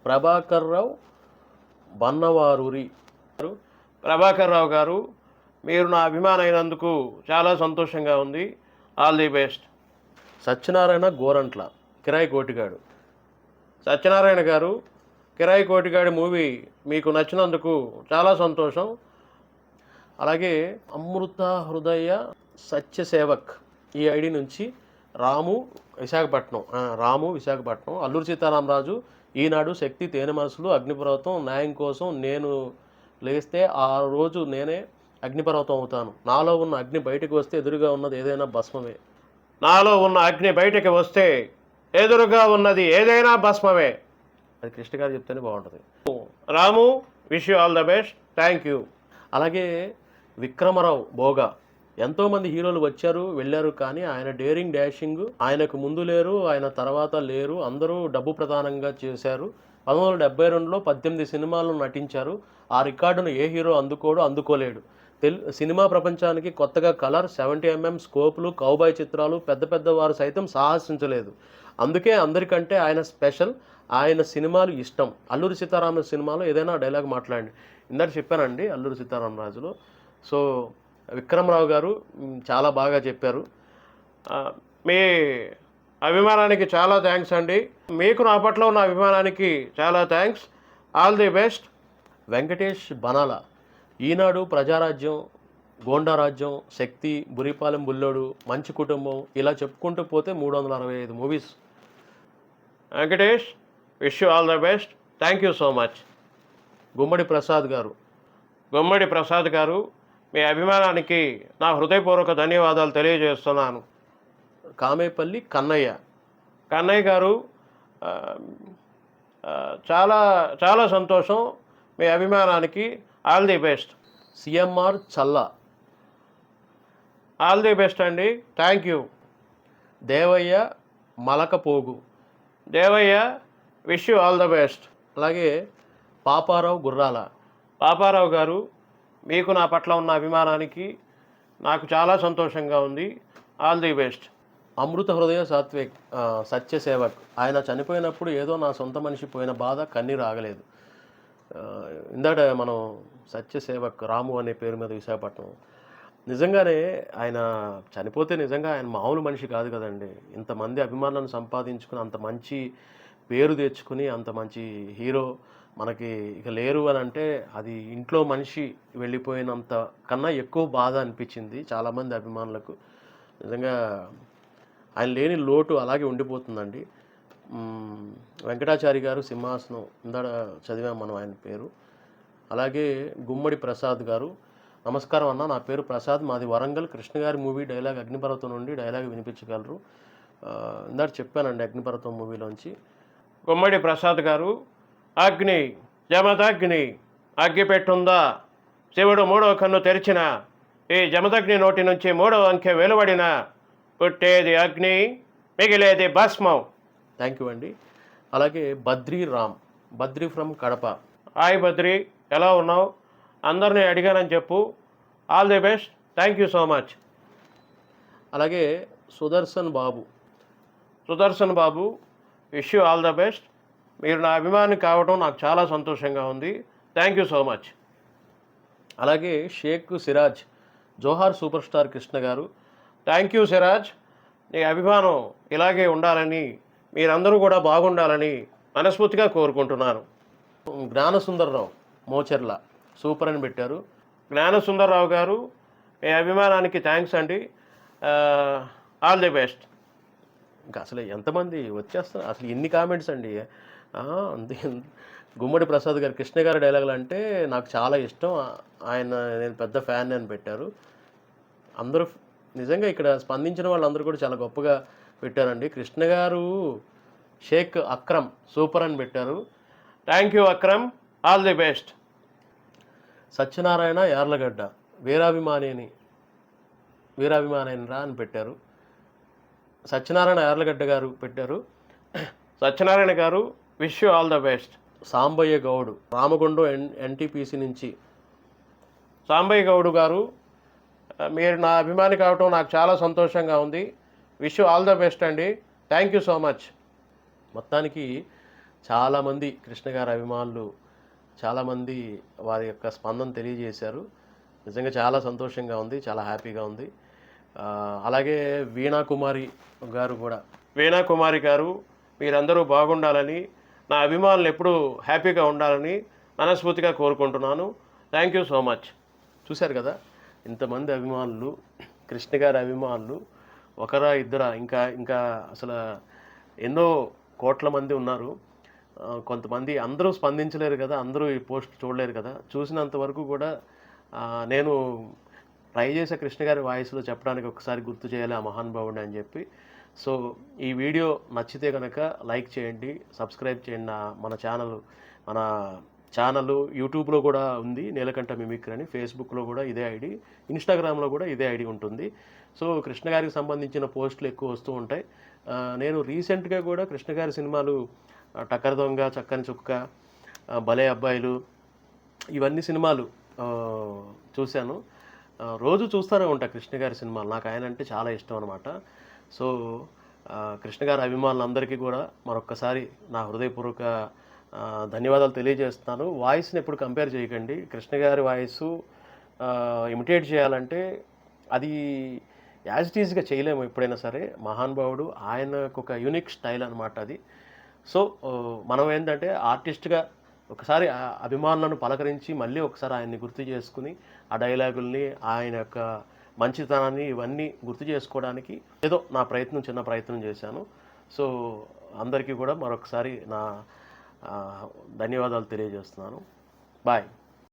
ప్రభాకర్ రావు బన్నవారూరి. ప్రభాకర్ రావు గారు, మీరు నా అభిమానం అయినందుకు చాలా సంతోషంగా ఉంది. All the best. Satyanarayana Gorantla, కిరాయి కోటిగాడు. సత్యనారాయణ గారు, కిరాయి కోటిగాడి మూవీ మీకు నచ్చినందుకు చాలా సంతోషం. అలాగే అమృత హృదయ సత్యసేవక్ ఈ ఐడి నుంచి రాము విశాఖపట్నం. అల్లూరి సీతారామరాజు, ఈనాడు, శక్తి, తేనె మనసులు, అగ్నిపర్వతం, న్యాయం కోసం, నేను లేస్తే ఆ రోజు నేనే అగ్నిపర్వతం అవుతాను, నాలో ఉన్న అగ్ని బయటకు వస్తే ఎదురుగా ఉన్నది ఏదైనా భస్మమే. నాలో ఉన్న అగ్ని బయటకు వస్తే ఎదురుగా ఉన్నది ఏదైనా భస్మమే. అది కృష్ణ గారు చెప్తేనే బాగుంటుంది. Ramu, wish you all the best. Thank you. అలాగే విక్రమరావు బోగా. ఎంతోమంది హీరోలు వచ్చారు వెళ్ళారు, కానీ ఆయన డేరింగ్ డాషింగ్, ఆయనకు ముందు లేరు ఆయన తర్వాత లేరు, అందరూ డబ్బు ప్రధానంగా చేశారు. 1972లో 18 సినిమాలను నటించారు. ఆ రికార్డును ఏ హీరో అందుకోలేడు. సినిమా ప్రపంచానికి కొత్తగా కలర్, 70mm స్కోపులు, కౌబాయ్ చిత్రాలు పెద్ద పెద్ద వారు సైతం సాహసించలేదు. అందుకే అందరికంటే ఆయన స్పెషల్, ఆయన సినిమాలు ఇష్టం. అల్లూరి సీతారామరాజు సినిమాలో ఏదైనా డైలాగ్ మాట్లాడండి. ఇందాక చెప్పానండి అల్లూరి సీతారామరాజులో. సో విక్రమరావు గారు చాలా బాగా చెప్పారు. మీ అభిమానానికి చాలా థ్యాంక్స్ అండి. మీకు నా పట్ల ఉన్న అభిమానానికి చాలా thanks. All the best. Venkatesh Banala, Eenadu, Prajarajyam, Gondarajyam, Shakti, Buripalem Bullodu, Manchi Kutumbam, ఇలా చెప్పుకుంటూ పోతే 365 movies. Venkatesh, wish you all the best. Thank you so much. Gummadi Prasad garu, మీ అభిమానానికి నా హృదయపూర్వక ధన్యవాదాలు తెలియజేస్తున్నాను. కామేపల్లి కన్నయ్య గారు, చాలా చాలా సంతోషం. మీ అభిమానానికి all the best. CMR Challa, all the best అండి. Thank you. Devayya Malakapogu, Devayya, wish you all the best. అలాగే పాపారావు గారు, మీకు నా పట్ల ఉన్న అభిమానానికి నాకు చాలా సంతోషంగా ఉంది. All the best. అమృత హృదయ సత్యసేవక్, ఆయన చనిపోయినప్పుడు ఏదో నా సొంత మనిషి పోయిన బాధ కన్నీరు ఆగలేదు. ఇందాక మనం సత్యసేవక్ రాము అనే పేరు మీద విశాఖపట్నం. నిజంగానే ఆయన చనిపోతే నిజంగా ఆయన మామూలు మనిషి కాదు కదండి. ఇంతమంది అభిమానులను సంపాదించుకుని, అంత మంచి పేరు తెచ్చుకుని, అంత మంచి హీరో మనకి ఇక లేరు అని అంటే అది ఇంట్లో మనిషి వెళ్ళిపోయినంత కన్నా ఎక్కువ బాధ అనిపించింది చాలామంది అభిమానులకు. నిజంగా ఆయన లేని లోటు అలాగే ఉండిపోతుందండి. వెంకటాచారి గారు, సింహాసనం, ఇందాక చదివాం మనం ఆయన పేరు. అలాగే గుమ్మడి ప్రసాద్ గారు, నమస్కారం అన్న, నా పేరు ప్రసాద్, మాది వరంగల్. కృష్ణ గారి మూవీ డైలాగ్ అగ్నిపర్వతం నుండి డైలాగ్ వినిపించగలరు. ఇందాక చెప్పానండి అగ్నిపర్వతం మూవీలోంచి. గుమ్మడి ప్రసాద్ గారు, అగ్ని జమదగ్ని, అగ్గి పెట్టుందా, శివుడు 3వ కన్ను తెరిచిన, ఈ జమదగ్ని నోటి నుంచి 3వ అంకె వెలువడిన, పుట్టేది అగ్ని, మిగిలేది భస్మం. థ్యాంక్ యూ అండి. అలాగే బద్రీ ఫ్రమ్ కడప. హాయ్ బద్రీ, ఎలా ఉన్నావు? అందరినీ అడిగానని చెప్పు. All the best. Thank you so much. అలాగే Sudarshan Babu, wish you all the best. మీరు నా అభిమాని కావడం నాకు చాలా సంతోషంగా ఉంది. Thank you so much. అలాగే షేక్ సిరాజ్, జోహార్ super star Krishna garu, thank you Siraj. నీ అభిమానం ఇలాగే ఉండాలని, మీరందరూ కూడా బాగుండాలని మనస్ఫూర్తిగా కోరుకుంటున్నాను. జ్ఞానసుందర్రావు మోచెర్ల, సూపర్ అని పెట్టారు. జ్ఞానసుందర్రావు గారు, మీ అభిమానానికి థ్యాంక్స్ అండి. All the best. ఇంకా అసలు ఎంతమంది వచ్చేస్తారు, అసలు ఎన్ని కామెంట్స్ అండి. అంతే. గుమ్మడి ప్రసాద్ గారు, కృష్ణ గారి డైలాగులు అంటే నాకు చాలా ఇష్టం, ఆయన నేను పెద్ద ఫ్యాన్ అని పెట్టారు. అందరూ నిజంగా ఇక్కడ స్పందించిన వాళ్ళందరూ కూడా చాలా గొప్పగా పెట్టారండి. కృష్ణ గారు, షేక్ అక్రమ్ సూపర్ అని పెట్టారు. Thank you Akram. All the best. Satyanarayana Yarlagadda, వీరాభిమానిని రా అని పెట్టారు. సత్యనారాయణ యార్లగడ్డ గారు పెట్టారు. Satyanarayana garu, wish you all the best. Sambaiah Goud, Ramagundam NTPC నుంచి. సాంబయ్య గౌడు గారు, మీరు నా అభిమాని కావటం నాకు చాలా సంతోషంగా ఉంది. Wish you all the best అండి. Thank you so much. మొత్తానికి చాలామంది కృష్ణ గారి అభిమానులు చాలామంది వారి యొక్క స్పందన తెలియజేశారు. నిజంగా చాలా సంతోషంగా ఉంది, చాలా హ్యాపీగా ఉంది. అలాగే వీణా కుమారి గారు కూడా, వీణా కుమారి గారు మీరందరూ బాగుండాలని, నా అభిమానులు ఎప్పుడూ హ్యాపీగా ఉండాలని మనస్ఫూర్తిగా కోరుకుంటున్నాను. Thank you so much. చూశారు కదా, ఇంతమంది అభిమానులు, కృష్ణ గారి అభిమానులు ఒకరా ఇద్దరా, ఇంకా ఇంకా అసలు ఎన్నో కోట్ల మంది ఉన్నారు. కొంతమంది అందరూ స్పందించలేరు కదా, అందరూ ఈ పోస్ట్ చూడలేరు కదా. చూసినంత వరకు కూడా నేను ట్రై చేసే కృష్ణ గారి వాయిస్లో చెప్పడానికి ఒకసారి గుర్తు చేయాలి ఆ మహానుభావుడిని అని చెప్పి. సో ఈ వీడియో నచ్చితే కనుక లైక్ చేయండి, సబ్స్క్రైబ్ చేయండి. మన ఛానల్ యూట్యూబ్లో కూడా ఉంది, నీలకంఠ మిమిక్రీ అని. ఫేస్బుక్లో కూడా ఇదే ఐడి, ఇన్స్టాగ్రామ్లో కూడా ఇదే ఐడి ఉంటుంది. సో కృష్ణ గారికి సంబంధించిన పోస్టులు ఎక్కువ వస్తూ ఉంటాయి. నేను రీసెంట్గా కూడా కృష్ణ గారి సినిమాలు టక్కర దొంగ, చక్కని చుక్క, భలే అబ్బాయిలు, ఇవన్నీ సినిమాలు చూశాను. రోజు చూస్తూనే ఉంటా కృష్ణ గారి సినిమాలు. నాకు ఆయన అంటే చాలా ఇష్టం అనమాట. సో కృష్ణ గారి అభిమానులందరికీ కూడా మరొక్కసారి నా హృదయపూర్వక ధన్యవాదాలు తెలియజేస్తున్నాను. వాయిస్ని ఎప్పుడు కంపేర్ చేయకండి. కృష్ణ గారి వాయిస్ ఇమిటేట్ చేయాలంటే అది యాజ్ ఇట్ ఈజ్గా చేయలేము ఎప్పుడైనా సరే. మహానుభావుడు, ఆయనకు ఒక యూనిక్ స్టైల్ అనమాట అది. సో మనం ఏంటంటే ఆర్టిస్ట్గా ఒకసారి అభిమానులను పలకరించి మళ్ళీ ఒకసారి ఆయన్ని గుర్తు చేసుకుని ఆ డైలాగుల్ని, ఆయన యొక్క మంచితనాన్ని ఇవన్నీ గుర్తు చేసుకోవడానికి ఏదో నా చిన్న ప్రయత్నం చేశాను. సో అందరికీ కూడా మరొకసారి నా ధన్యవాదాలు తెలియజేస్తున్నాను. బాయ్.